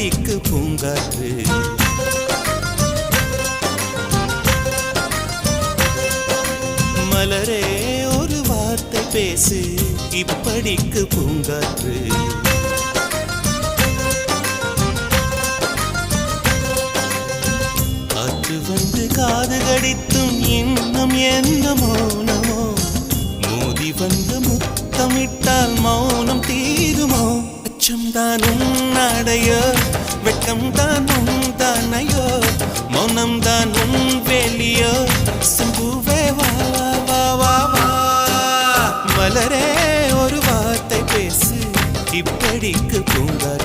இப்படிக்கு பூங்காற்று மலரே ஒரு வார்த்தை பேசு இப்படிக்கு பூங்காற்று காற்று வந்து காது கடித்தும் இன்னும் என்ன மௌனமோ மோதி வந்து முத்தமிட்டால் மௌனம் தீருமோ அச்சம் தான் உன்னாடையோ வெட்கம் தான் உன் தானையோ மௌனம் தான் உன் வேலியோ சம்புவே வா வா வா வா மலரே ஒரு வார்த்தை பேசு இப்படிக்கு பூங்காற்று